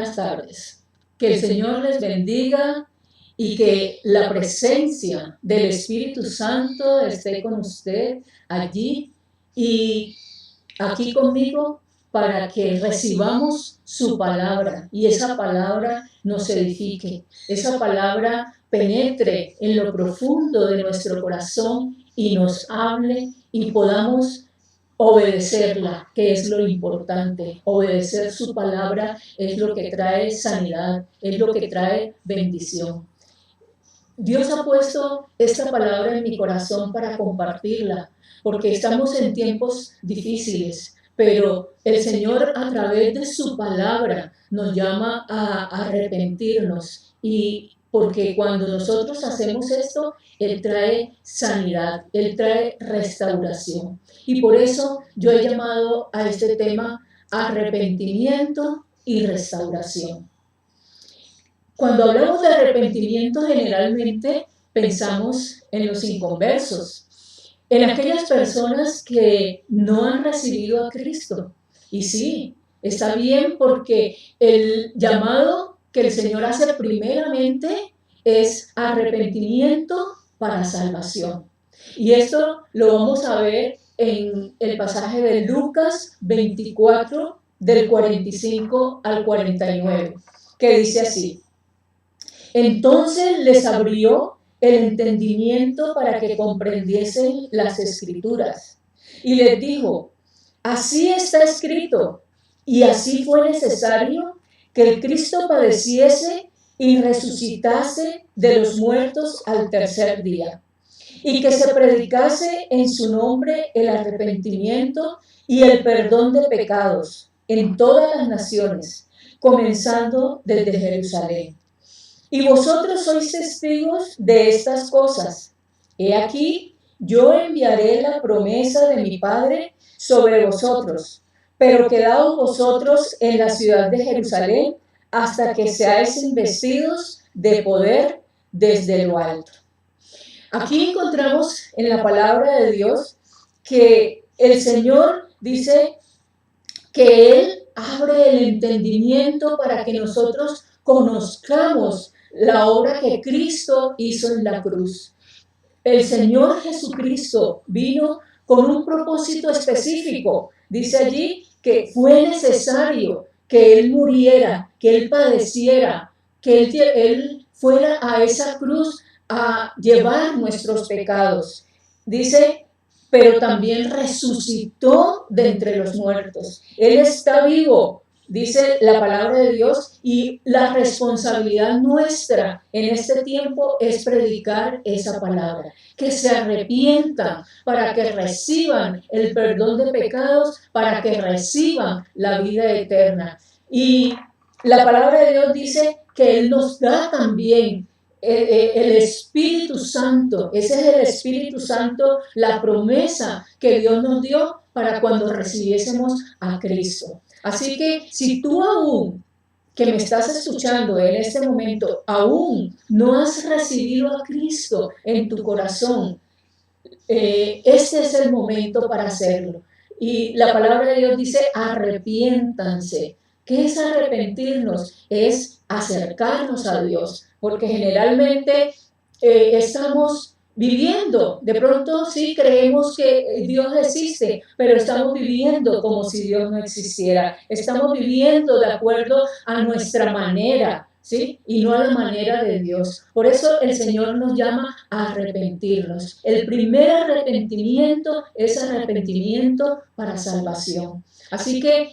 buenas tardes. Que el Señor les bendiga y que la presencia del Espíritu Santo esté con usted allí y aquí conmigo para que recibamos su palabra y esa palabra nos edifique, esa palabra penetre en lo profundo de nuestro corazón y nos hable y podamos obedecerla, que es lo importante. Obedecer su palabra es lo que trae sanidad, es lo que trae bendición. Dios ha puesto esta palabra en mi corazón para compartirla, porque estamos en tiempos difíciles, pero el Señor a través de su palabra nos llama a arrepentirnos y porque cuando nosotros hacemos esto, Él trae sanidad, Él trae restauración. Y por eso yo he llamado a este tema arrepentimiento y restauración. Cuando hablamos de arrepentimiento, generalmente pensamos en los inconversos, en aquellas personas que no han recibido a Cristo. Y sí, está bien porque el llamado que el Señor hace primeramente es arrepentimiento para salvación. Y esto lo vamos a ver en el pasaje de Lucas 24, del 45 al 49, que dice así: entonces les abrió el entendimiento para que comprendiesen las Escrituras. Y les dijo: así está escrito, y así fue necesario que el Cristo padeciese y resucitase de los muertos al tercer día, y que se predicase en su nombre el arrepentimiento y el perdón de pecados en todas las naciones, comenzando desde Jerusalén. Y vosotros sois testigos de estas cosas. He aquí, yo enviaré la promesa de mi Padre sobre vosotros, pero quedaos vosotros en la ciudad de Jerusalén hasta que seáis investidos de poder desde lo alto. Aquí encontramos en la palabra de Dios que el Señor dice que Él abre el entendimiento para que nosotros conozcamos la obra que Cristo hizo en la cruz. El Señor Jesucristo vino con un propósito específico. Dice allí que fue necesario que Él muriera, que Él padeciera, que Él fuera a esa cruz a llevar nuestros pecados. Dice, pero también resucitó de entre los muertos. Él está vivo, dice la palabra de Dios, y la responsabilidad nuestra en este tiempo es predicar esa palabra, que se arrepientan para que reciban el perdón de pecados, para que reciban la vida eterna. Y la palabra de Dios dice que Él nos da también el Espíritu Santo. Ese es el Espíritu Santo, la promesa que Dios nos dio para cuando recibiésemos a Cristo. Así que si tú aún, que me estás escuchando en este momento, aún no has recibido a Cristo en tu corazón, este es el momento para hacerlo. Y la palabra de Dios dice, arrepiéntanse. ¿Qué es arrepentirnos? Es acercarnos a Dios, porque generalmente estamos viviendo, de pronto sí creemos que Dios existe, pero estamos viviendo como si Dios no existiera, estamos viviendo de acuerdo a nuestra manera, ¿sí? Y no a la manera de Dios. Por eso el Señor nos llama a arrepentirnos. El primer arrepentimiento es arrepentimiento para salvación. Así que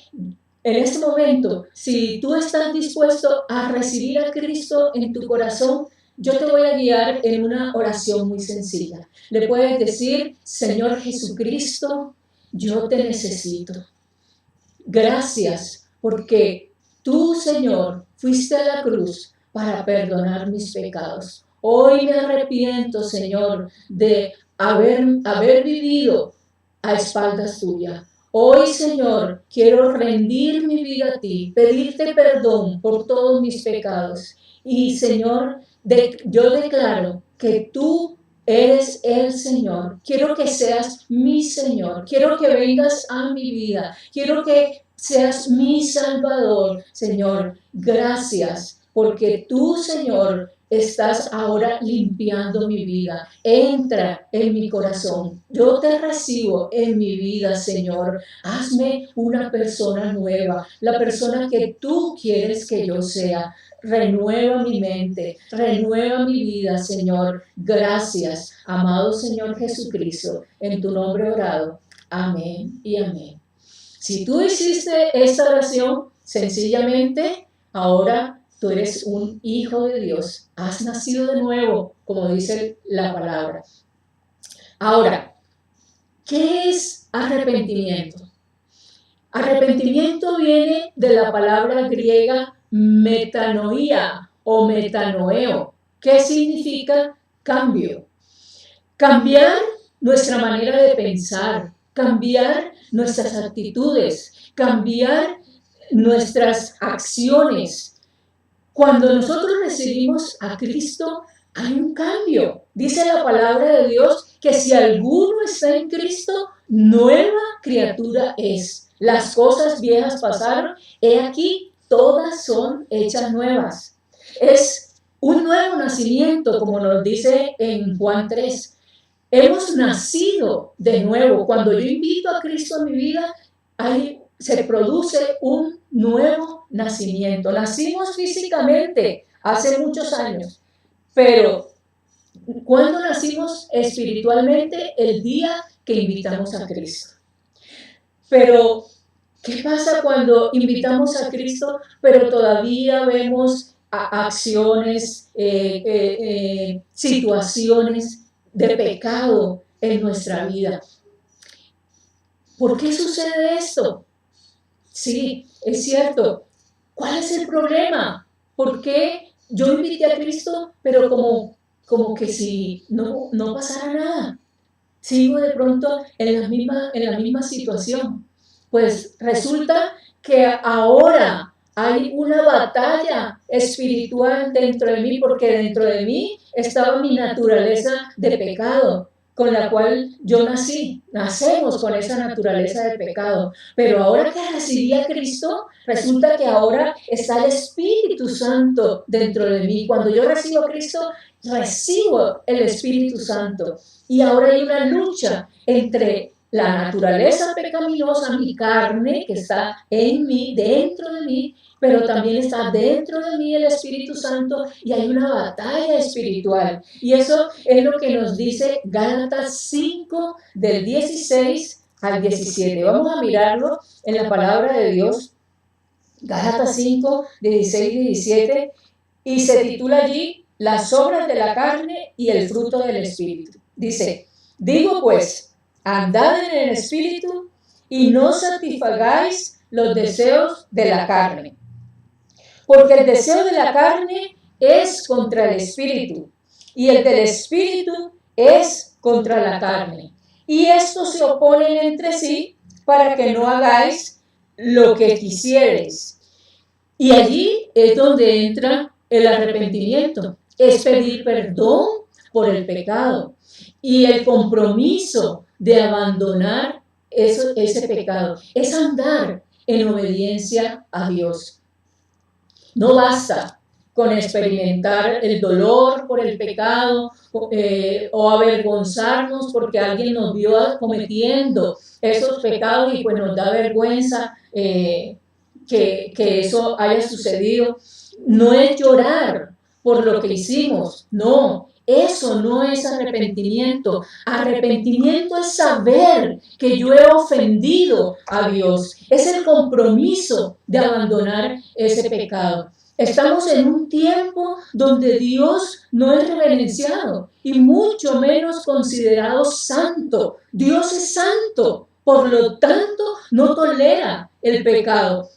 en este momento, si tú estás dispuesto a recibir a Cristo en tu corazón, yo te voy a guiar en una oración muy sencilla. Le puedes decir: Señor Jesucristo, yo te necesito. Gracias porque tú, Señor, fuiste a la cruz para perdonar mis pecados. Hoy me arrepiento, Señor, de haber vivido a espaldas tuyas. Hoy, Señor, quiero rendir mi vida a ti, pedirte perdón por todos mis pecados. Y, Señor, yo declaro que tú eres el Señor. Quiero que seas mi Señor. Quiero que vengas a mi vida. Quiero que seas mi Salvador, Señor. Gracias, porque tú, Señor, estás ahora limpiando mi vida. Entra en mi corazón. Yo te recibo en mi vida, Señor. Hazme una persona nueva, la persona que tú quieres que yo sea. Renueva mi mente, renueva mi vida, Señor. Gracias, amado Señor Jesucristo, en tu nombre orado. Amén y amén. Si tú hiciste esta oración, sencillamente, ahora tú eres un hijo de Dios. Has nacido de nuevo, como dice la palabra. Ahora, ¿qué es arrepentimiento? Arrepentimiento viene de la palabra griega metanoia o metanoeo, que significa cambio. Cambiar nuestra manera de pensar, cambiar nuestras actitudes, cambiar nuestras acciones. Cuando nosotros recibimos a Cristo, hay un cambio. Dice la palabra de Dios que si alguno está en Cristo, nueva criatura es. Las cosas viejas pasaron, he aquí, todas son hechas nuevas. Es un nuevo nacimiento, como nos dice en Juan 3. Hemos nacido de nuevo. Cuando yo invito a Cristo a mi vida, se produce un nuevo nacimiento. Nacimos físicamente hace muchos años, pero ¿cuándo nacimos espiritualmente? El día que invitamos a Cristo. Pero, ¿qué pasa cuando invitamos a Cristo, pero todavía vemos acciones, situaciones de pecado en nuestra vida? ¿Por qué sucede esto? Sí, es cierto. ¿Cuál es el problema? ¿Por qué yo invité a Cristo, pero como que si no pasara nada? Sigo de pronto en la misma situación. Pues resulta que ahora hay una batalla espiritual dentro de mí, porque dentro de mí estaba mi naturaleza de pecado, con la cual yo nací. Nacemos con esa naturaleza de pecado. Pero ahora que recibí a Cristo, resulta que ahora está el Espíritu Santo dentro de mí. Cuando yo recibo a Cristo, recibo el Espíritu Santo. Y ahora hay una lucha entre la naturaleza pecaminosa, mi carne, que está en mí, dentro de mí, pero también está dentro de mí el Espíritu Santo, y hay una batalla espiritual. Y eso es lo que nos dice Gálatas 5, del 16 al 17. Vamos a mirarlo en la palabra de Dios. Gálatas 5, 16 y 17, y se titula allí Las obras de la carne y el fruto del Espíritu. Dice, digo pues, andad en el Espíritu y no satisfagáis los deseos de la carne. Porque el deseo de la carne es contra el Espíritu, y el del Espíritu es contra la carne. Y estos se oponen entre sí para que no hagáis lo que quisierais. Y allí es donde entra el arrepentimiento. Es pedir perdón por el pecado y el compromiso de abandonar ese pecado. Es andar en obediencia a Dios. No basta con experimentar el dolor por el pecado o avergonzarnos porque alguien nos vio cometiendo esos pecados y pues nos da vergüenza que eso haya sucedido. No es llorar por lo que hicimos, no. Eso no es arrepentimiento. Arrepentimiento es saber que yo he ofendido a Dios. Es el compromiso de abandonar ese pecado. Estamos en un tiempo donde Dios no es reverenciado y mucho menos considerado santo. Dios es santo, por lo tanto no tolera el pecado.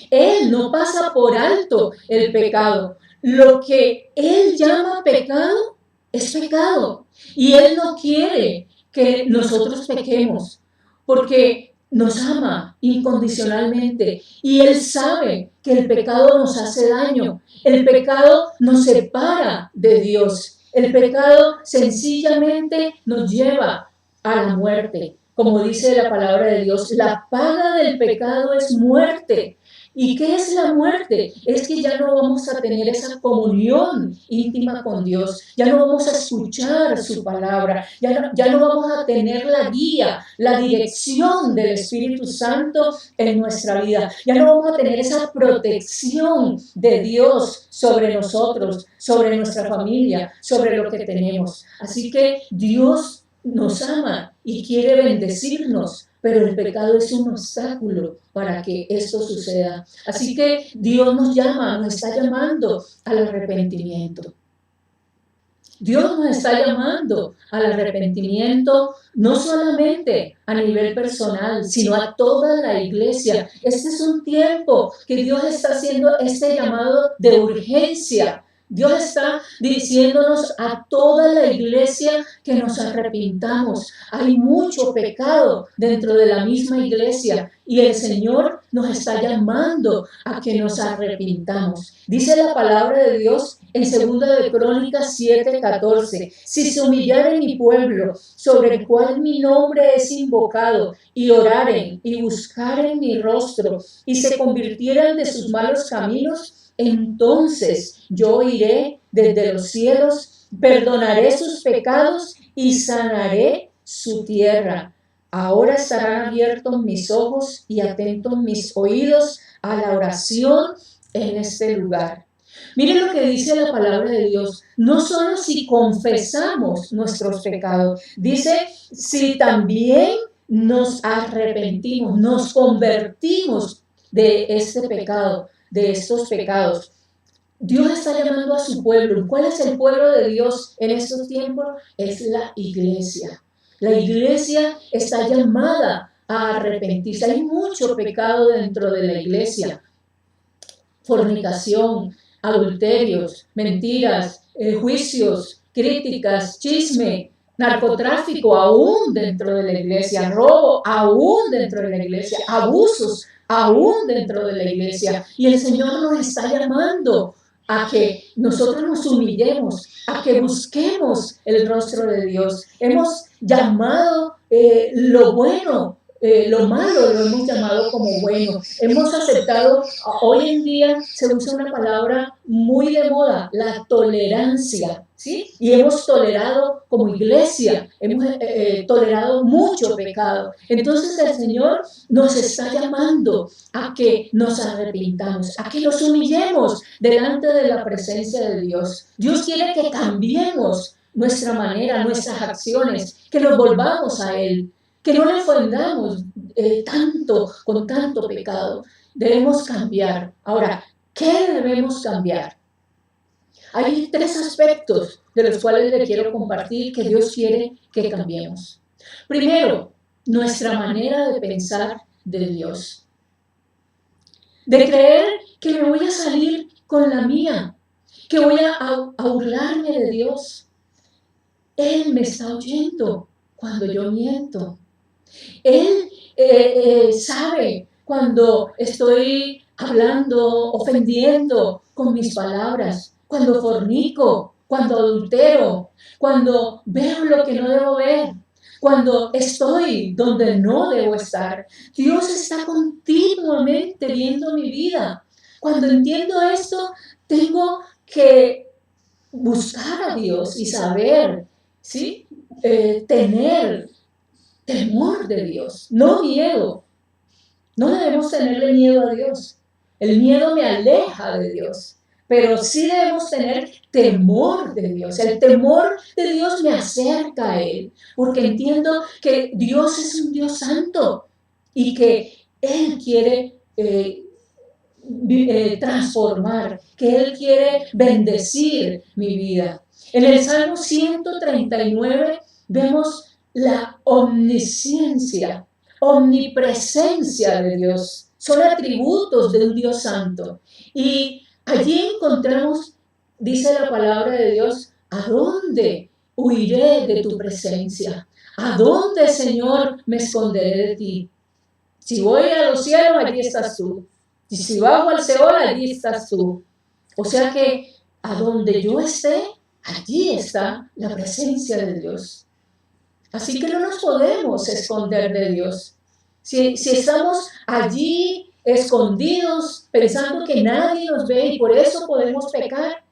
Él no pasa por alto el pecado. Lo que Él llama pecado es pecado. Y Él no quiere que nosotros pequemos, porque nos ama incondicionalmente. Y Él sabe que el pecado nos hace daño. El pecado nos separa de Dios. El pecado sencillamente nos lleva a la muerte. como dice la palabra de Dios, la paga del pecado es muerte. ¿Y qué es la muerte? Es que ya no vamos a tener esa comunión íntima con Dios, ya no vamos a escuchar su palabra, ya no vamos a tener la guía, la dirección del Espíritu Santo en nuestra vida, ya no vamos a tener esa protección de Dios sobre nosotros, sobre nuestra familia, sobre lo que tenemos. Así que Dios nos ama y quiere bendecirnos, pero el pecado es un obstáculo para que esto suceda. Así que Dios nos llama, nos está llamando al arrepentimiento. Dios nos está llamando al arrepentimiento no solamente a nivel personal, sino a toda la iglesia. Este es un tiempo que Dios está haciendo este llamado de urgencia. Dios está diciéndonos a toda la iglesia que nos arrepintamos. Hay mucho pecado dentro de la misma iglesia y el Señor nos está llamando a que nos arrepintamos. Dice la palabra de Dios en 2 de Crónicas 7:14, si se humillare mi pueblo, sobre el cual mi nombre es invocado, y oraren y buscaren mi rostro, y se convirtieran de sus malos caminos, entonces yo iré desde los cielos, perdonaré sus pecados y sanaré su tierra. Ahora estarán abiertos mis ojos y atentos mis oídos a la oración en este lugar. Miren lo que dice la palabra de Dios. No solo si confesamos nuestros pecados, dice si también nos arrepentimos, nos convertimos de este pecado, de estos pecados. Dios está llamando a su pueblo. ¿Cuál es el pueblo de Dios en estos tiempos? Es la iglesia. La iglesia está llamada a arrepentirse. Hay mucho pecado dentro de la iglesia. Fornicación, adulterios, mentiras, juicios, críticas, chisme, narcotráfico aún dentro de la iglesia, robo aún dentro de la iglesia, abusos aún dentro de la iglesia. Y el Señor nos está llamando a que nosotros nos humillemos, a que busquemos el rostro de Dios. Hemos llamado lo bueno, lo malo lo hemos llamado como bueno. Hemos aceptado, hoy en día se usa una palabra muy de moda, la tolerancia, ¿sí? Y hemos tolerado como iglesia, hemos tolerado mucho pecado. Entonces el Señor nos está llamando a que nos arrepintamos, a que nos humillemos delante de la presencia de Dios. Dios quiere que cambiemos nuestra manera, nuestras acciones, que nos volvamos a Él, que no le ofendamos con tanto pecado. Debemos cambiar. Ahora, ¿qué debemos cambiar? Hay 3 aspectos de los cuales le quiero compartir que Dios quiere que cambiemos. Primero, nuestra manera de pensar de Dios. De creer que me voy a salir con la mía, que voy a burlarme de Dios. Él me está oyendo cuando yo miento. Él sabe cuando estoy hablando, ofendiendo con mis palabras, cuando fornico, cuando adultero, cuando veo lo que no debo ver, cuando estoy donde no debo estar. Dios está continuamente viendo mi vida. Cuando entiendo esto, tengo que buscar a Dios y saber, ¿sí? Tener temor de Dios, no miedo. No debemos tenerle miedo a Dios. El miedo me aleja de Dios, pero sí debemos tener temor de Dios. El temor de Dios me acerca a Él, porque entiendo que Dios es un Dios santo y que Él quiere transformar, que Él quiere bendecir mi vida. En el Salmo 139 vemos la omnisciencia, omnipresencia de Dios. Son atributos de un Dios santo. Y allí encontramos, dice la palabra de Dios, ¿a dónde huiré de tu presencia? ¿A dónde, Señor, me esconderé de ti? Si voy a los cielos, allí estás tú. Y si bajo al Seol, allí estás tú. O sea que a donde yo esté, allí está la presencia de Dios. Así que no nos podemos esconder de Dios. Si estamos allí escondidos pensando que nadie nos ve y por eso podemos pecar,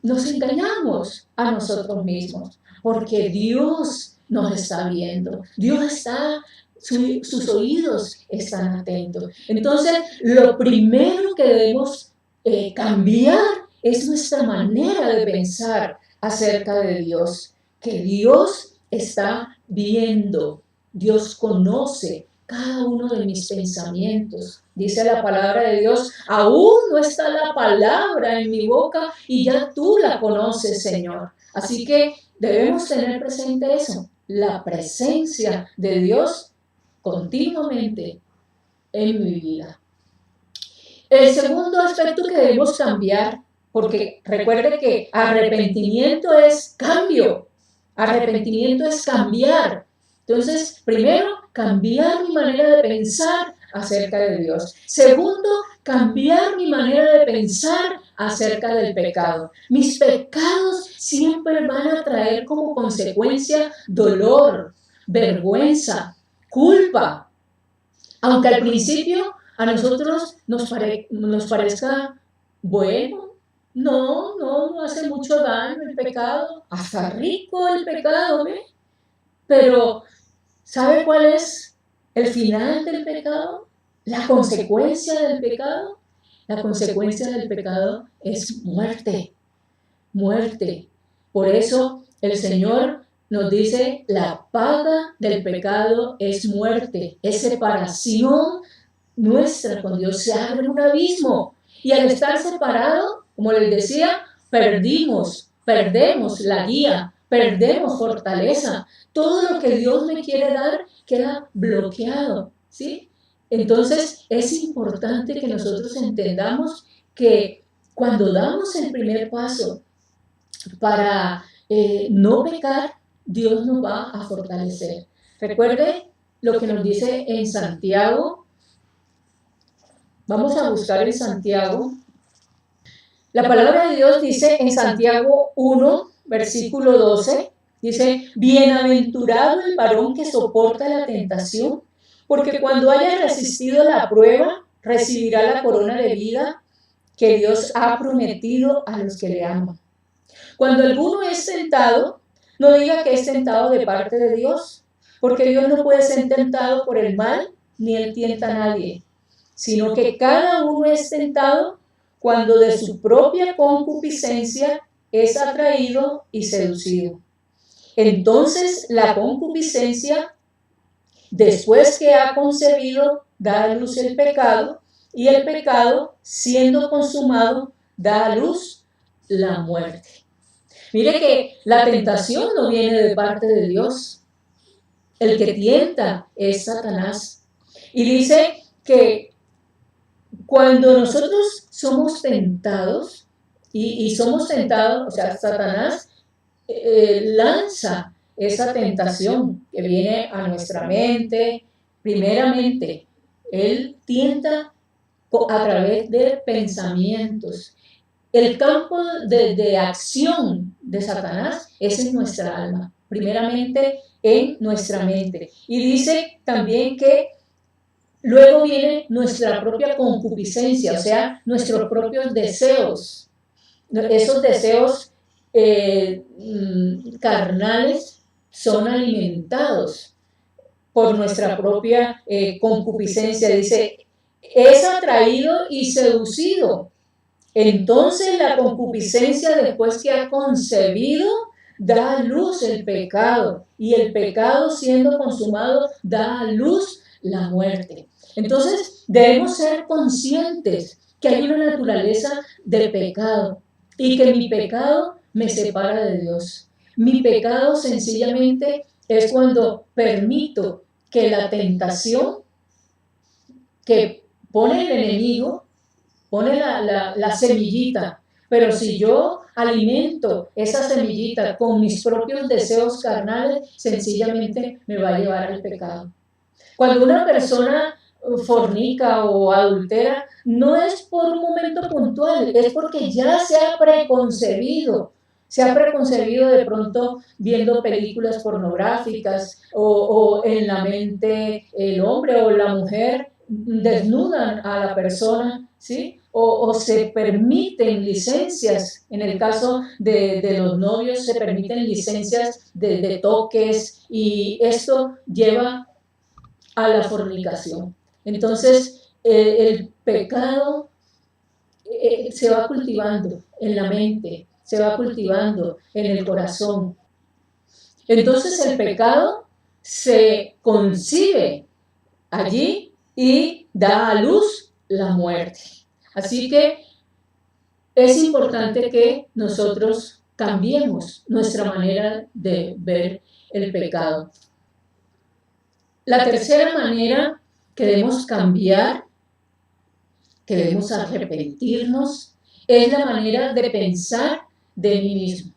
nos engañamos a nosotros mismos, porque Dios nos está viendo, Dios está, sus oídos están atentos. Entonces, lo primero que debemos cambiar es nuestra manera de pensar acerca de Dios, que Dios está viendo, Dios conoce cada uno de mis pensamientos. Dice la palabra de Dios, aún no está la palabra en mi boca y ya tú la conoces, Señor. Así que debemos tener presente eso, la presencia de Dios continuamente en mi vida. El segundo aspecto que debemos cambiar, porque recuerde que arrepentimiento es cambio, arrepentimiento es cambiar. Entonces, primero, cambiar mi manera de pensar acerca de Dios. Segundo, cambiar mi manera de pensar acerca del pecado. Mis pecados siempre van a traer como consecuencia dolor, vergüenza, culpa. Aunque al principio a nosotros nos parezca bueno, no hace mucho daño el pecado, hasta rico el pecado, ¿ve? Pero ¿sabe cuál es el final del pecado? La consecuencia del pecado. La consecuencia del pecado es muerte, muerte. Por eso el Señor nos dice, la paga del pecado es muerte, es separación nuestra con Dios, se abre un abismo. Y al estar separado, como les decía, perdemos la guía, perdemos fortaleza. Todo lo que Dios me quiere dar queda bloqueado, ¿sí? Entonces es importante que nosotros entendamos que cuando damos el primer paso para no pecar, Dios nos va a fortalecer. Recuerde lo que nos dice en Santiago. Vamos a buscar en Santiago. La palabra de Dios dice en Santiago 1, versículo 12, dice, bienaventurado el varón que soporta la tentación, porque cuando haya resistido la prueba, recibirá la corona de vida que Dios ha prometido a los que le aman. Cuando alguno es tentado, no diga que es tentado de parte de Dios, porque Dios no puede ser tentado por el mal, ni él tienta a nadie, sino que cada uno es tentado cuando de su propia concupiscencia es atraído y seducido. Entonces la concupiscencia, después que ha concebido, da a luz el pecado, y el pecado, siendo consumado, da a luz la muerte. Mire que la tentación no viene de parte de Dios. El que tienta es Satanás. Y dice que cuando nosotros somos tentados, y somos tentados, o sea, Satanás lanza esa tentación que viene a nuestra mente. Primeramente, él tienta a través de pensamientos. El campo de acción de Satanás es en nuestra alma, primeramente en nuestra mente. Y dice también que luego viene nuestra propia concupiscencia, o sea, nuestros propios deseos. Esos deseos carnales son alimentados por nuestra propia concupiscencia. Dice, es atraído y seducido. Entonces la concupiscencia, después que ha concebido, da a luz el pecado, y el pecado, siendo consumado, da a luz la muerte. Entonces debemos ser conscientes que hay una naturaleza de pecado y que mi pecado me separa de Dios. Mi pecado sencillamente es cuando permito que la tentación que pone el enemigo, pone la semillita, pero si yo alimento esa semillita con mis propios deseos carnales, sencillamente me va a llevar al pecado. Cuando una persona fornica o adultera, no es por un momento puntual, es porque ya se ha preconcebido Se ha preconcebido de pronto viendo películas pornográficas o en la mente el hombre o la mujer desnudan a la persona, ¿sí? O se permiten licencias, en el caso de los novios se permiten licencias de toques y esto lleva a la fornicación. Entonces, el pecado se va cultivando en la mente, se va cultivando en el corazón. Entonces el pecado se concibe allí y da a luz la muerte. Así que es importante que nosotros cambiemos nuestra manera de ver el pecado. La tercera manera que debemos cambiar, que debemos arrepentirnos, es la manera de pensar de mí mismo.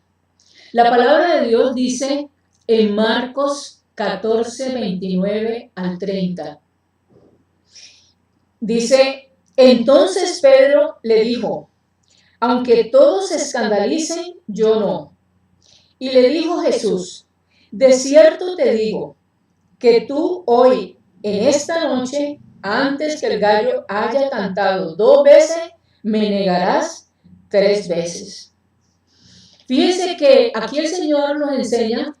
La palabra de Dios dice en Marcos 14, 29 al 30. Dice, entonces Pedro le dijo, aunque todos se escandalicen, yo no. Y le dijo Jesús, de cierto te digo, que tú hoy, en esta noche, antes que el gallo haya cantado 2 veces, me negarás 3 veces. Fíjense que aquí el Señor nos enseña,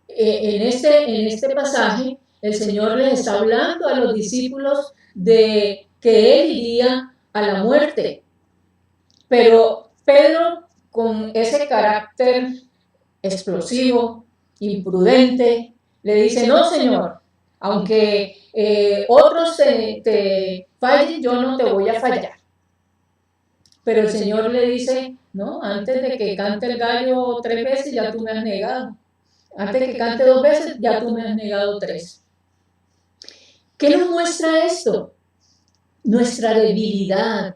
en este pasaje, el Señor les está hablando a los discípulos de que Él iría a la muerte. Pero Pedro, con ese carácter explosivo, imprudente, le dice, no, Señor, aunque otros te fallen, yo no te voy a fallar. Pero el Señor le dice, no, antes de que cante el gallo 3 veces, ya tú me has negado. Antes de que cante 2 veces, ya tú me has negado 3. ¿Qué nos muestra esto? Nuestra debilidad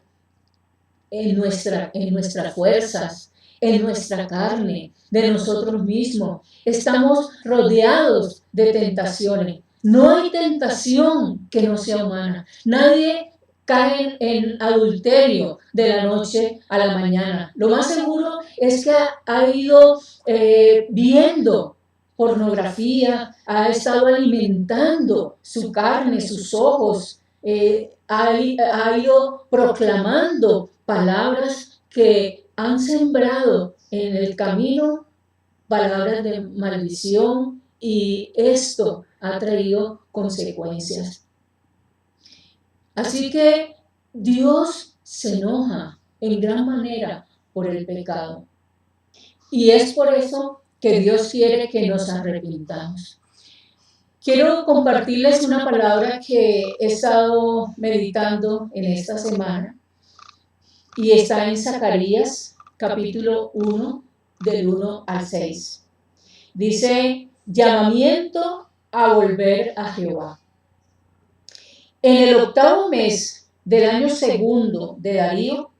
en nuestras fuerzas, en nuestra carne, de nosotros mismos. Estamos rodeados de tentaciones. No hay tentación que no sea humana. Nadie cae en adulterio de la noche a la mañana. Lo más seguro es que ha ido viendo pornografía, ha estado alimentando su carne, sus ojos, ha ido proclamando palabras que han sembrado en el camino palabras de maldición y esto ha traído consecuencias. Así que Dios se enoja en gran manera por el pecado. Y es por eso que Dios quiere que nos arrepintamos. Quiero compartirles una palabra que he estado meditando en esta semana y está en Zacarías capítulo 1 del 1 al 6. Dice, llamamiento a volver a Jehová. En el 8º mes del año 2 de Darío,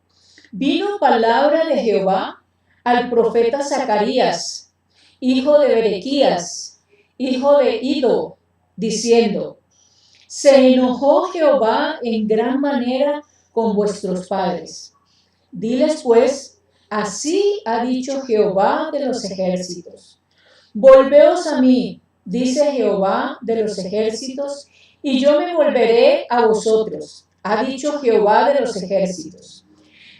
vino palabra de Jehová al profeta Zacarías, hijo de Berequías, hijo de Ido, diciendo, se enojó Jehová en gran manera con vuestros padres. Diles pues, así ha dicho Jehová de los ejércitos. Volveos a mí, dice Jehová de los ejércitos, y yo me volveré a vosotros, ha dicho Jehová de los ejércitos.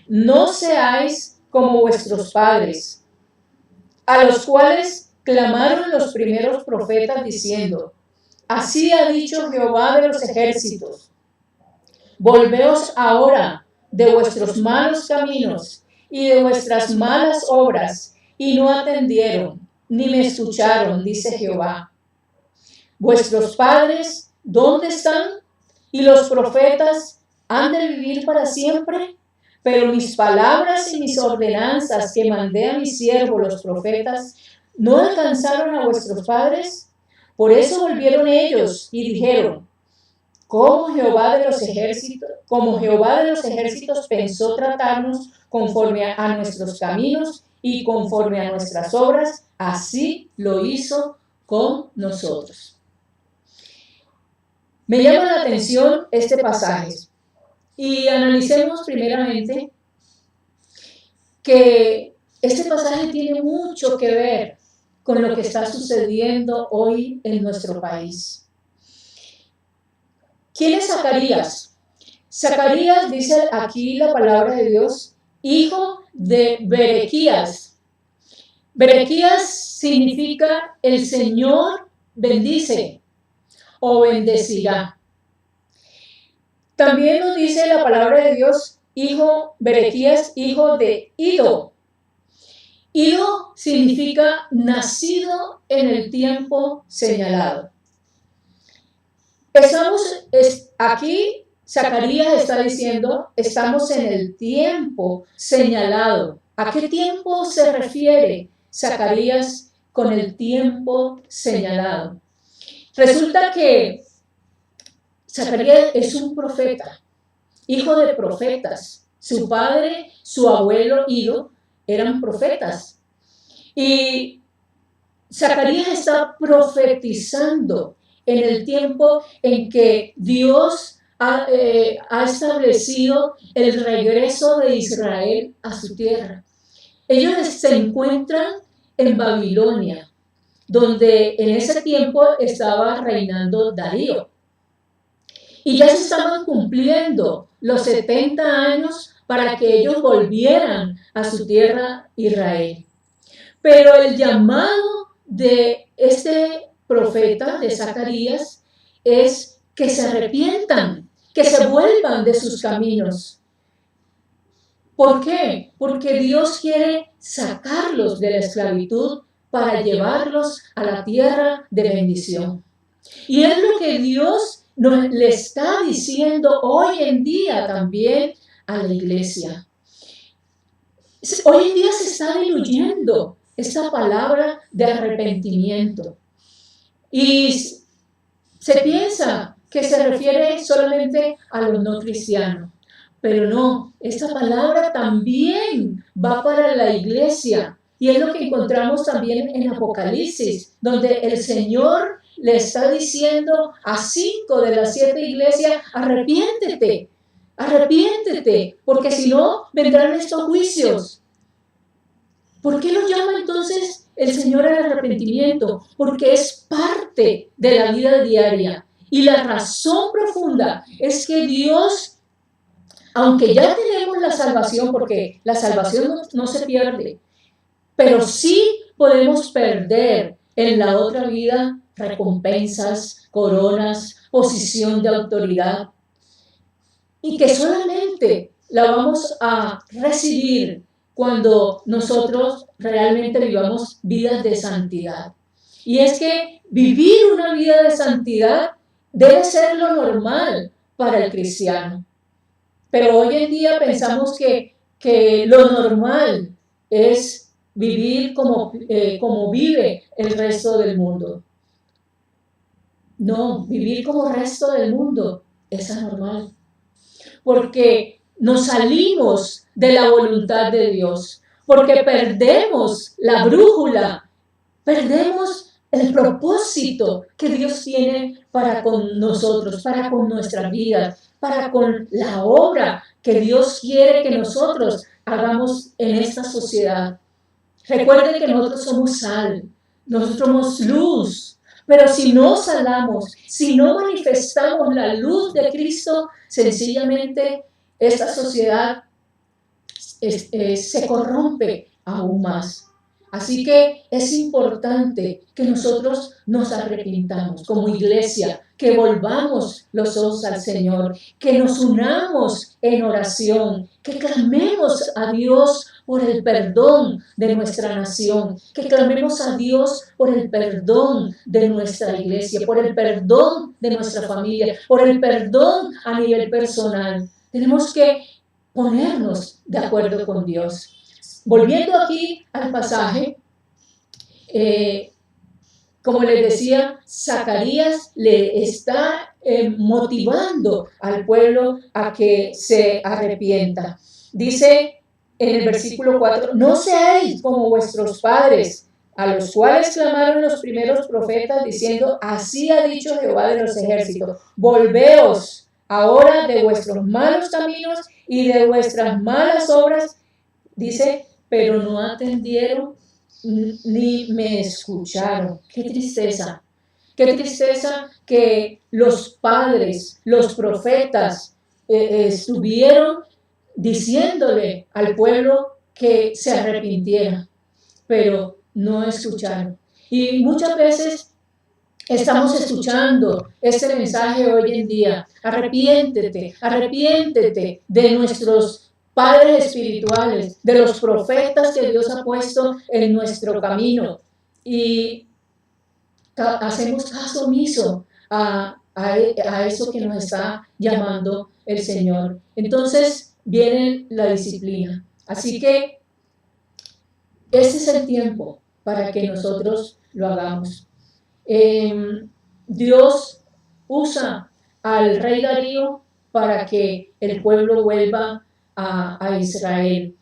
No seáis como vuestros padres, a los cuales clamaron los primeros profetas diciendo, así ha dicho Jehová de los ejércitos. Volveos ahora de vuestros malos caminos y de vuestras malas obras, y no atendieron, ni me escucharon, dice Jehová. Vuestros padres, ¿dónde están? Y los profetas, ¿han de vivir para siempre? Pero mis palabras y mis ordenanzas que mandé a mis siervos los profetas, ¿no alcanzaron a vuestros padres? Por eso volvieron ellos y dijeron, como Jehová de los ejércitos pensó tratarnos conforme a nuestros caminos y conforme a nuestras obras, así lo hizo con nosotros. Me llama la atención este pasaje y analicemos primeramente que Este pasaje tiene mucho que ver con lo que está sucediendo hoy en nuestro país. ¿Quién es Zacarías? Zacarías, dice aquí la palabra de Dios, hijo de Berequías. Berequías significa el Señor bendice o bendecirá. También nos dice la palabra de Dios, Berequías, hijo de Ido. Ido significa nacido en el tiempo señalado. Aquí, Zacarías está diciendo, estamos en el tiempo señalado. ¿A qué tiempo se refiere Zacarías con el tiempo señalado? Resulta que Zacarías es un profeta, hijo de profetas. Su padre, su abuelo Ido eran profetas. Y Zacarías está profetizando en el tiempo en que Dios ha establecido el regreso de Israel a su tierra. Ellos se encuentran en Babilonia, donde en ese tiempo estaba reinando Darío. Y ya se estaban cumpliendo los 70 años para que ellos volvieran a su tierra Israel. Pero el llamado de este profeta, de Zacarías, es que se arrepientan, que se vuelvan de sus caminos. ¿Por qué? Porque Dios quiere sacarlos de la esclavitud para llevarlos a la tierra de bendición. Y es lo que Dios le está diciendo hoy en día también a la iglesia. Hoy en día se está diluyendo esta palabra de arrepentimiento. Y se piensa que se refiere solamente a los no cristianos. Pero no, esta palabra también va para la iglesia. Y es lo que encontramos también en Apocalipsis, donde el Señor le está diciendo a 5 de las 7 iglesias, arrepiéntete, porque si no vendrán estos juicios. ¿Por qué lo llama entonces el Señor al arrepentimiento? Porque es parte de la vida diaria. Y la razón profunda es que Dios, aunque ya tenemos la salvación, porque la salvación no se pierde, pero sí podemos perder en la otra vida recompensas, coronas, posición de autoridad, y que solamente la vamos a recibir cuando nosotros realmente vivamos vidas de santidad. Y es que vivir una vida de santidad debe ser lo normal para el cristiano. Pero hoy en día pensamos que lo normal es vivir como vive el resto del mundo. No, vivir como el resto del mundo es anormal. Porque nos salimos de la voluntad de Dios, porque perdemos la brújula, perdemos el propósito que Dios tiene para con nosotros, para con nuestra vida, para con la obra que Dios quiere que nosotros hagamos en esta sociedad. Recuerden que nosotros somos sal, nosotros somos luz, pero si no salamos, si no manifestamos la luz de Cristo, sencillamente esta sociedad se corrompe aún más. Así que es importante que nosotros nos arrepintamos como iglesia, que volvamos los ojos al Señor, que nos unamos en oración, que clamemos a Dios por el perdón de nuestra nación, que clamemos a Dios por el perdón de nuestra iglesia, por el perdón de nuestra familia, por el perdón a nivel personal. Tenemos que ponernos de acuerdo con Dios. Volviendo aquí al pasaje, como les decía, Zacarías le está motivando al pueblo a que se arrepienta. Dice en el versículo 4, no seáis como vuestros padres, a los cuales clamaron los primeros profetas diciendo, así ha dicho Jehová de los ejércitos, volveos ahora de vuestros malos caminos y de vuestras malas obras, dice, pero no atendieron ni me escucharon. Qué tristeza. Qué tristeza que los padres, los profetas estuvieron diciéndole al pueblo que se arrepintiera, pero no escucharon. Y muchas veces estamos escuchando este mensaje hoy en día: arrepiéntete, arrepiéntete de nuestros padres espirituales, de los profetas que Dios ha puesto en nuestro camino. Y hacemos caso omiso a eso que nos está llamando el Señor. Entonces viene la disciplina. Así que ese es el tiempo para que nosotros lo hagamos. Dios usa al rey Darío para que el pueblo vuelva a Israel.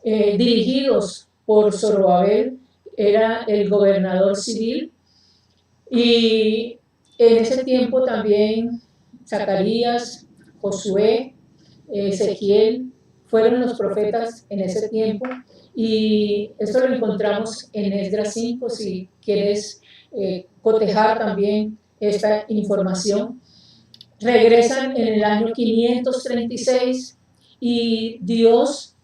Dirigidos por Zorobabel, era el gobernador civil, y en ese tiempo también Zacarías, Josué, Ezequiel fueron los profetas en ese tiempo, y esto lo encontramos en Esdras 5 si quieres cotejar también esta información. Regresan en el año 536 y Dios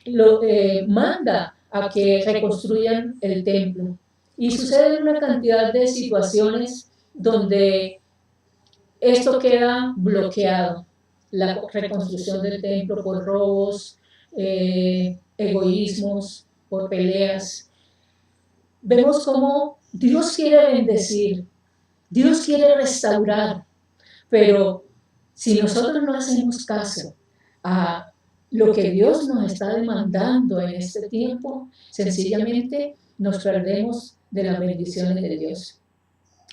lo manda a que reconstruyan el templo. Y sucede una cantidad de situaciones donde esto queda bloqueado, la reconstrucción del templo, por robos, egoísmos, por peleas. Vemos cómo Dios quiere bendecir, Dios quiere restaurar, pero si nosotros no hacemos caso a lo que Dios nos está demandando en este tiempo, sencillamente nos perdemos de las bendiciones de Dios.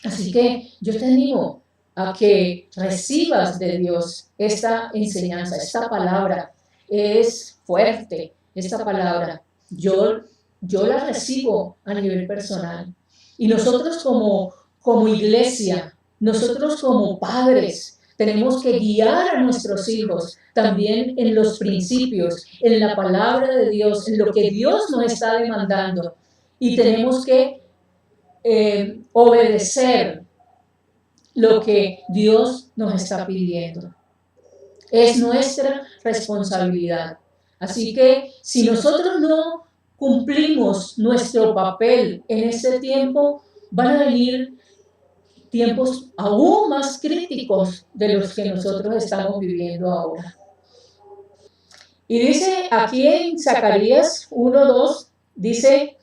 Así que yo te animo a que recibas de Dios esta enseñanza, esta palabra. Es fuerte, esta palabra. Yo la recibo a nivel personal. Y nosotros como iglesia, nosotros como padres, tenemos que guiar a nuestros hijos también en los principios, en la palabra de Dios, en lo que Dios nos está demandando. Y tenemos que obedecer lo que Dios nos está pidiendo. Es nuestra responsabilidad. Así que si nosotros no cumplimos nuestro papel en este tiempo, van a venir tiempos aún más críticos de los que nosotros estamos viviendo ahora. Y dice aquí en Zacarías 1:2, dice: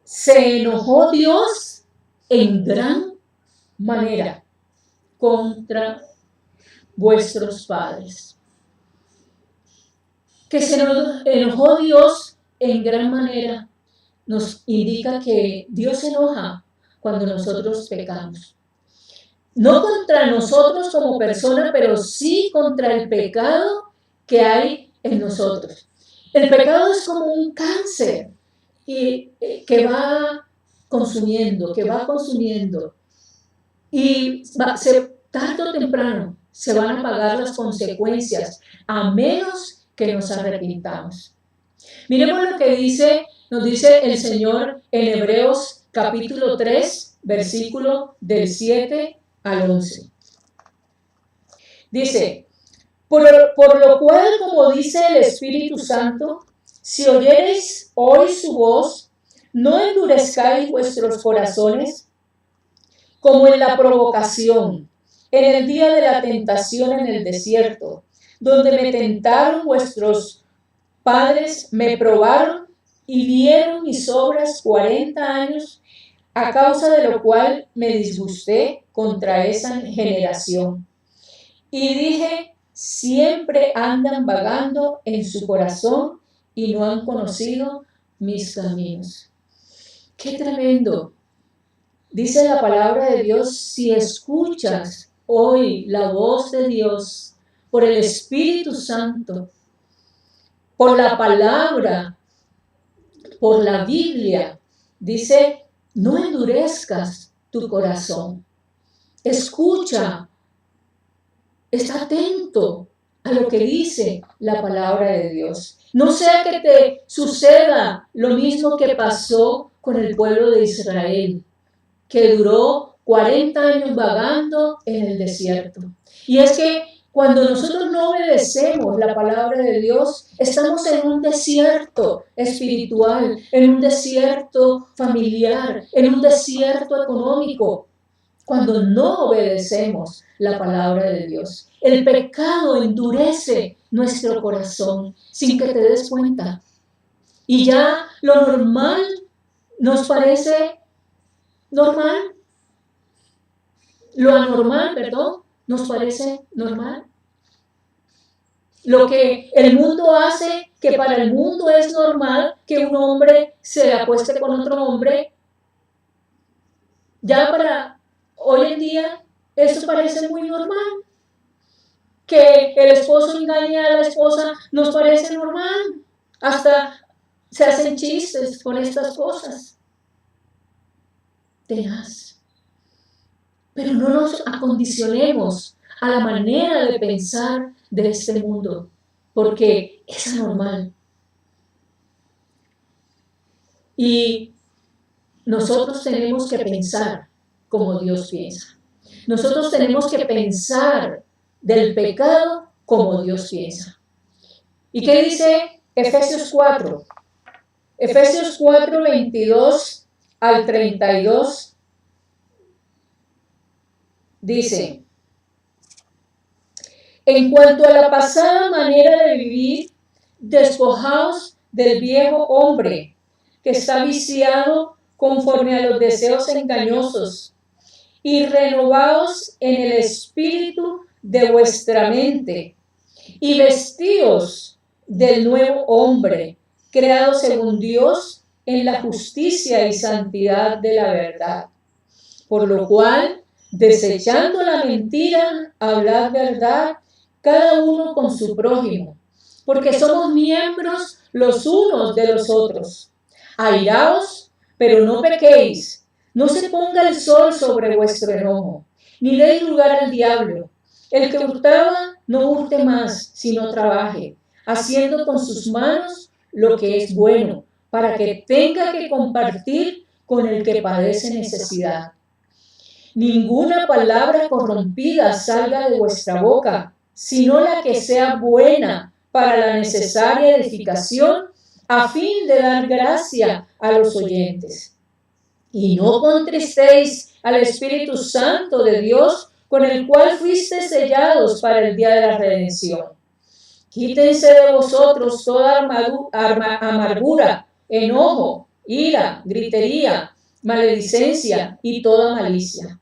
se enojó Dios en gran manera contra vuestros padres. Que se enojó Dios en gran manera nos indica que Dios se enoja cuando nosotros pecamos. No contra nosotros como persona, pero sí contra el pecado que hay en nosotros. El pecado es como un cáncer y que va consumiendo, y tarde o temprano se van a pagar las consecuencias, a menos que nos arrepintamos. Miremos lo que nos dice el Señor en Hebreos capítulo 3, versículo del 7 al 11. Dice: por lo cual, como dice el Espíritu Santo, si oyereis hoy su voz, no endurezcáis vuestros corazones, como en la provocación, en el día de la tentación en el desierto, donde me tentaron vuestros padres, me probaron y vieron mis obras 40 años, a causa de lo cual me disgusté contra esa generación. Y dije: siempre andan vagando en su corazón y no han conocido mis caminos. ¡Qué tremendo! Dice la palabra de Dios: si escuchas hoy la voz de Dios por el Espíritu Santo, por la palabra, por la Biblia, dice: no endurezcas tu corazón. Escucha, está atento a lo que dice la palabra de Dios. No sea que te suceda lo mismo que pasó con el pueblo de Israel, que duró 40 años vagando en el desierto. Y es que cuando nosotros no obedecemos la palabra de Dios, estamos en un desierto espiritual, en un desierto familiar, en un desierto económico. Cuando no obedecemos la palabra de Dios, el pecado endurece nuestro corazón sin que te des cuenta. Y ya lo normal nos parece normal. Lo anormal, perdón, nos parece normal. Lo que el mundo hace, que para el mundo es normal que un hombre se acueste con otro hombre, ya para hoy en día eso parece muy normal. Que el esposo engañe a la esposa nos parece normal. Hasta se hacen chistes con estas cosas. Tenaz. Pero no nos acondicionemos a la manera de pensar de este mundo, porque es anormal. Y nosotros tenemos que pensar como Dios piensa. Nosotros tenemos que pensar del pecado como Dios piensa. ¿Y qué dice Efesios 4? Efesios 4, 22 al 32. Dice: en cuanto a la pasada manera de vivir, despojaos del viejo hombre, que está viciado conforme a los deseos engañosos, y renovaos en el espíritu de vuestra mente, y vestíos del nuevo hombre, creado según Dios en la justicia y santidad de la verdad. Por lo cual, desechando la mentira, hablad verdad, cada uno con su prójimo, porque somos miembros los unos de los otros. Airaos, pero no pequéis. No se ponga el sol sobre vuestro enojo, ni deis lugar al diablo. El que hurtaba, no hurte más, sino trabaje, haciendo con sus manos lo que es bueno, para que tenga que compartir con el que padece necesidad. Ninguna palabra corrompida salga de vuestra boca, sino la que sea buena para la necesaria edificación, a fin de dar gracia a los oyentes. Y no contristéis al Espíritu Santo de Dios, con el cual fuisteis sellados para el día de la redención. Quítense de vosotros toda amargura, enojo, ira, gritería, maledicencia y toda malicia.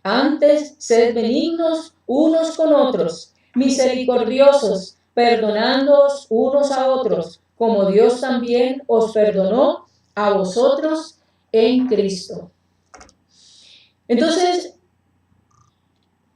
Antes, sed benignos unos con otros, misericordiosos, perdonándoos unos a otros, como Dios también os perdonó a vosotros en Cristo. Entonces,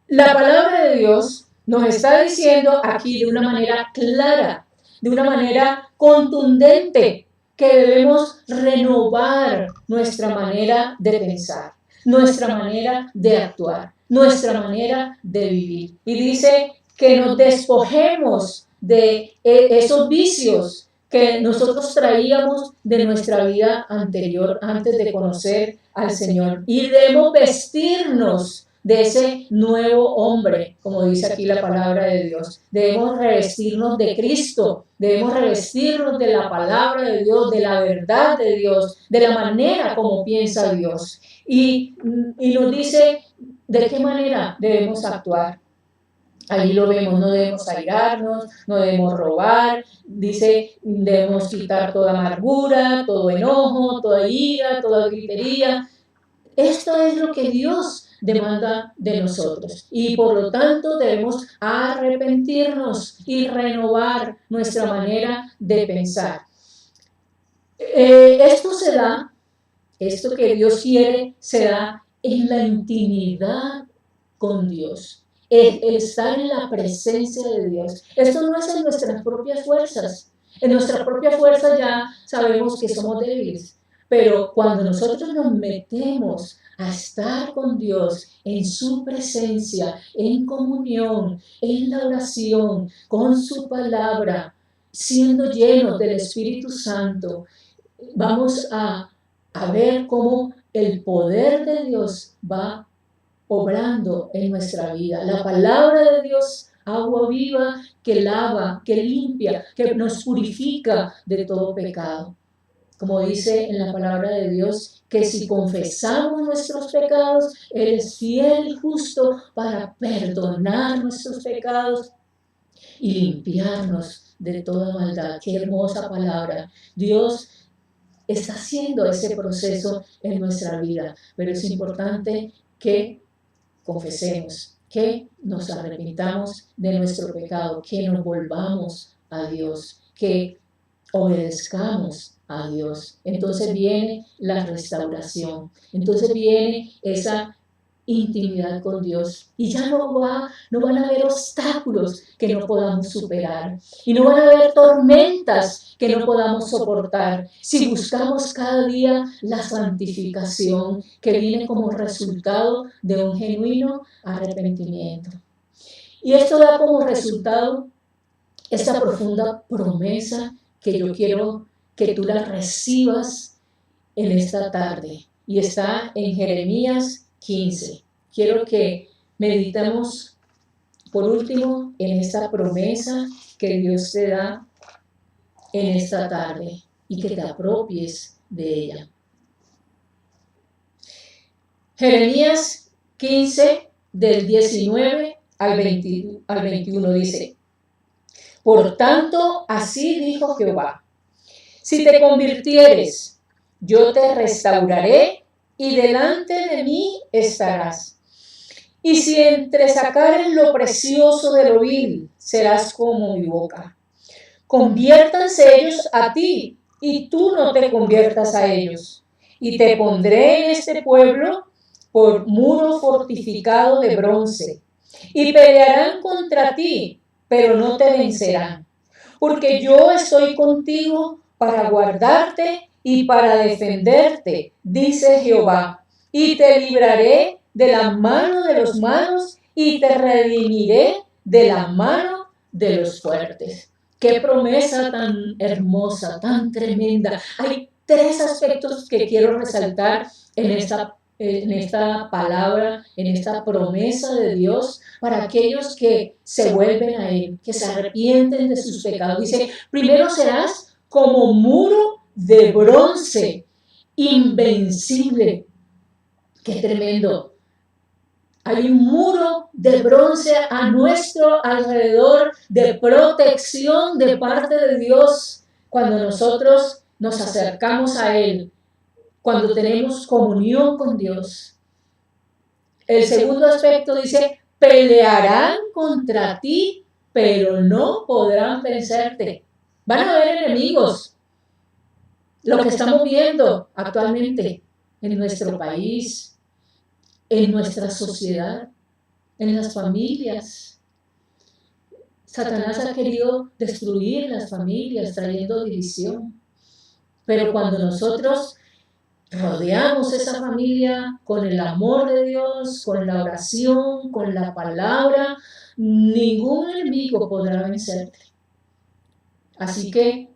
la palabra de Dios nos está diciendo aquí de una manera clara, de una manera contundente, que debemos renovar nuestra manera de pensar, nuestra manera de actuar, nuestra manera de vivir. Y dice que nos despojemos de esos vicios que nosotros traíamos de nuestra vida anterior, antes de conocer al Señor. Y debemos vestirnos de ese nuevo hombre, como dice aquí la palabra de Dios. Debemos revestirnos de Cristo, debemos revestirnos de la palabra de Dios, de la verdad de Dios, de la manera como piensa Dios. Y nos dice de qué manera debemos actuar. Ahí lo vemos, no debemos airarnos, no debemos robar, dice, debemos quitar toda amargura, todo enojo, toda ira, toda gritería. Esto es lo que Dios demanda de nosotros y por lo tanto debemos arrepentirnos y renovar nuestra manera de pensar. Esto que Dios quiere se da en la intimidad con Dios. Estar en la presencia de Dios. Esto no es en nuestras propias fuerzas. En nuestras propias fuerzas ya sabemos que somos débiles. Pero cuando nosotros nos metemos a estar con Dios en su presencia, en comunión, en la oración, con su palabra, siendo llenos del Espíritu Santo. Vamos a ver cómo el poder de Dios va obrando en nuestra vida. La palabra de Dios, agua viva que lava, que limpia, que nos purifica de todo pecado. Como dice en la palabra de Dios, que si confesamos nuestros pecados, Él es fiel y justo para perdonar nuestros pecados y limpiarnos de toda maldad. Qué hermosa palabra. Dios está haciendo ese proceso en nuestra vida, pero es importante que confesemos, que nos arrepintamos de nuestro pecado, que nos volvamos a Dios, que obedezcamos a Dios. Entonces viene la restauración, entonces viene esa intimidad con Dios y ya no van a haber obstáculos que no podamos superar y no van a haber tormentas que no podamos soportar si buscamos cada día la santificación que viene como resultado de un genuino arrepentimiento. Y esto da como resultado esta profunda promesa que yo quiero que tú la recibas en esta tarde. Y está en Jeremías 15. Quiero que meditemos por último en esta promesa que Dios te da en esta tarde y que te apropies de ella. Jeremías 15 del 19 al 21 dice: Por tanto, así dijo Jehová, si te convirtieres, yo te restauraré y delante de mí estarás. Y si entresacares lo precioso de lo vil, serás como mi boca. Conviértanse ellos a ti, y tú no te conviertas a ellos. Y te pondré en este pueblo por muro fortificado de bronce, y pelearán contra ti, pero no te vencerán. Porque yo estoy contigo para guardarte y para defenderte, dice Jehová. Y te libraré de la mano de los malos y te redimiré de la mano de los fuertes. Qué promesa tan hermosa, tan tremenda. Hay tres aspectos que quiero resaltar en esta palabra, en esta promesa de Dios para aquellos que se vuelven a Él, que se arrepienten de sus pecados. Dice, primero serás como muro de bronce, invencible. ¡Qué tremendo! Hay un muro de bronce a nuestro alrededor de protección de parte de Dios cuando nosotros nos acercamos a Él, cuando tenemos comunión con Dios. El segundo aspecto dice, pelearán contra ti, pero no podrán vencerte. Van a haber enemigos. Lo que estamos viendo actualmente en nuestro país, en nuestra sociedad, en las familias. Satanás ha querido destruir las familias, trayendo división. Pero cuando nosotros rodeamos esa familia con el amor de Dios, con la oración, con la palabra, ningún enemigo podrá vencerte. Así que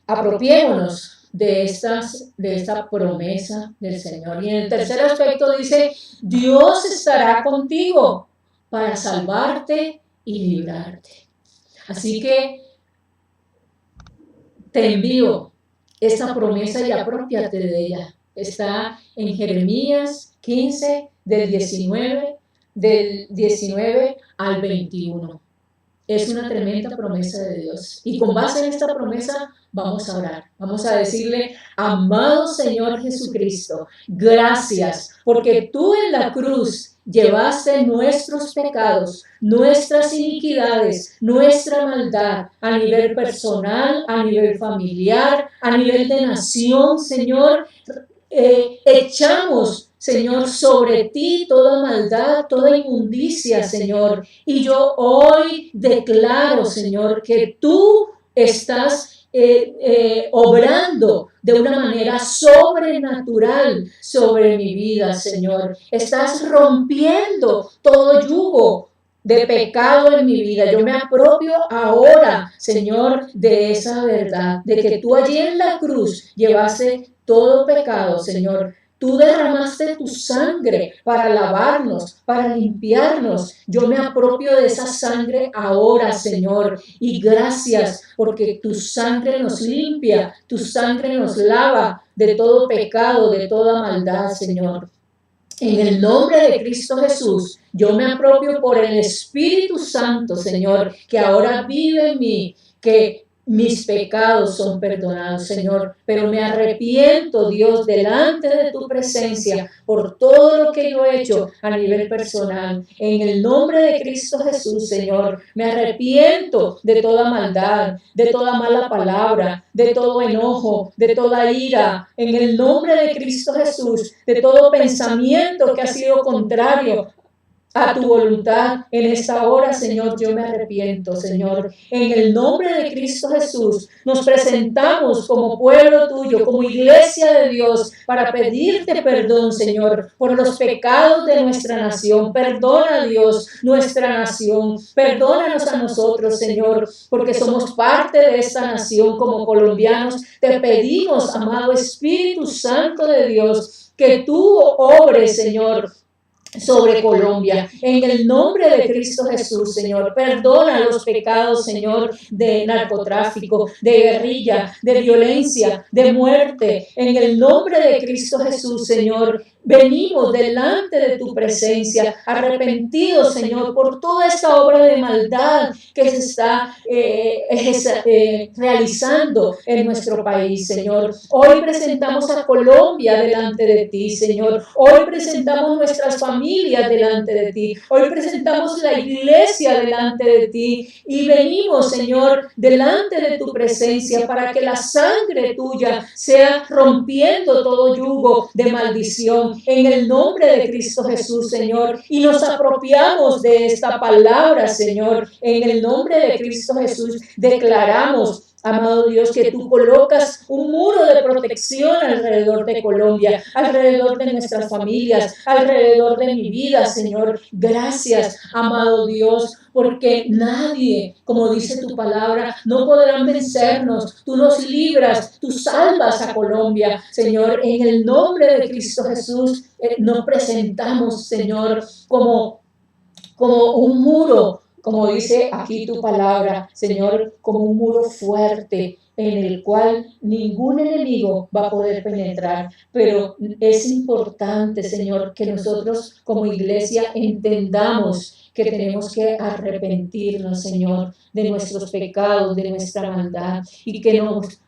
apropiémonos de esta promesa del Señor. Y en el tercer aspecto dice, Dios estará contigo para salvarte y librarte. Así que te envío esta promesa y apropiate de ella. Está en Jeremías 15, del 19 al 21. Es una tremenda promesa de Dios. Y con base en esta promesa vamos a orar. Vamos a decirle, amado Señor Jesucristo, gracias porque tú en la cruz llevaste nuestros pecados, nuestras iniquidades, nuestra maldad a nivel personal, a nivel familiar, a nivel de nación, Señor. Echamos, Señor, sobre ti toda maldad, toda inmundicia, Señor. Y yo hoy declaro, Señor, que tú estás obrando de una manera sobrenatural sobre mi vida, Señor. Estás rompiendo todo yugo de pecado en mi vida. Yo me apropio ahora, Señor, de esa verdad, de que tú allí en la cruz llevaste todo pecado, Señor. Tú derramaste tu sangre para lavarnos, para limpiarnos. Yo me apropio de esa sangre ahora, Señor. Y gracias porque tu sangre nos limpia, tu sangre nos lava de todo pecado, de toda maldad, Señor. En el nombre de Cristo Jesús, yo me apropio por el Espíritu Santo, Señor, que ahora vive en mí, que mis pecados son perdonados, Señor, pero me arrepiento, Dios, delante de tu presencia por todo lo que yo he hecho a nivel personal. En el nombre de Cristo Jesús, Señor, me arrepiento de toda maldad, de toda mala palabra, de todo enojo, de toda ira. En el nombre de Cristo Jesús, de todo pensamiento que ha sido contrario a tu voluntad en esta hora, Señor, yo me arrepiento, Señor. En el nombre de Cristo Jesús, nos presentamos como pueblo tuyo, como iglesia de Dios, para pedirte perdón, Señor, por los pecados de nuestra nación. Perdona, Dios, nuestra nación. Perdónanos a nosotros, Señor, porque somos parte de esta nación como colombianos. Te pedimos, amado Espíritu Santo de Dios, que tú obres, Señor, sobre Colombia, en el nombre de Cristo Jesús, Señor. Perdona los pecados, Señor, de narcotráfico, de guerrilla, de violencia, de muerte. En el nombre de Cristo Jesús, Señor, venimos delante de tu presencia, arrepentidos, Señor, por toda esta obra de maldad que se está realizando en nuestro país, Señor. Hoy presentamos a Colombia delante de ti, Señor. Hoy presentamos nuestras familias delante de ti. Hoy presentamos la iglesia delante de ti y venimos, Señor, delante de tu presencia para que la sangre tuya sea rompiendo todo yugo de maldición en el nombre de Cristo Jesús, Señor. Y nos apropiamos de esta palabra, Señor, en el nombre de Cristo Jesús. Declaramos, amado Dios, que tú colocas un muro de protección alrededor de Colombia, alrededor de nuestras familias, alrededor de mi vida, Señor. Gracias, amado Dios, porque nadie, como dice tu palabra, no podrán vencernos. Tú nos libras, tú salvas a Colombia, Señor. En el nombre de Cristo Jesús nos presentamos, Señor, como un muro, como dice aquí tu palabra, Señor, como un muro fuerte en el cual ningún enemigo va a poder penetrar. Pero es importante, Señor, que nosotros como iglesia entendamos que tenemos que arrepentirnos, Señor, de nuestros pecados, de nuestra maldad, y que nos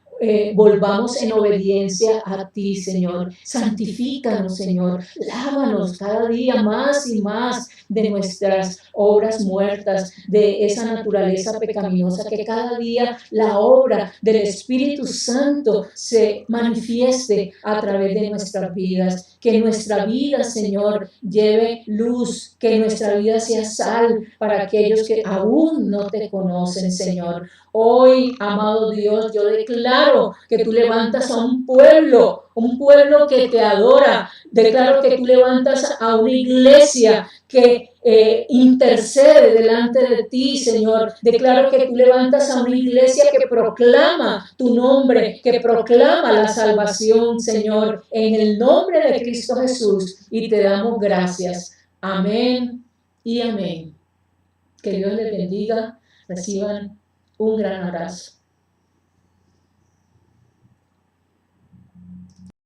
volvamos en obediencia a ti, Señor. Santifícanos, Señor. Lávanos cada día más y más de nuestras obras muertas, de esa naturaleza pecaminosa, que cada día la obra del Espíritu Santo se manifieste a través de nuestras vidas. Que nuestra vida, Señor, lleve luz, que nuestra vida sea sal para aquellos que aún no te conocen, Señor. Hoy, amado Dios, yo declaro que tú levantas a un pueblo que te adora. Declaro que tú levantas a una iglesia que intercede delante de ti, Señor. Declaro que tú levantas a una iglesia que proclama tu nombre, que proclama la salvación, Señor, en el nombre de Cristo Jesús. Y te damos gracias. Amén y amén. Que Dios les bendiga. Reciban un gran abrazo.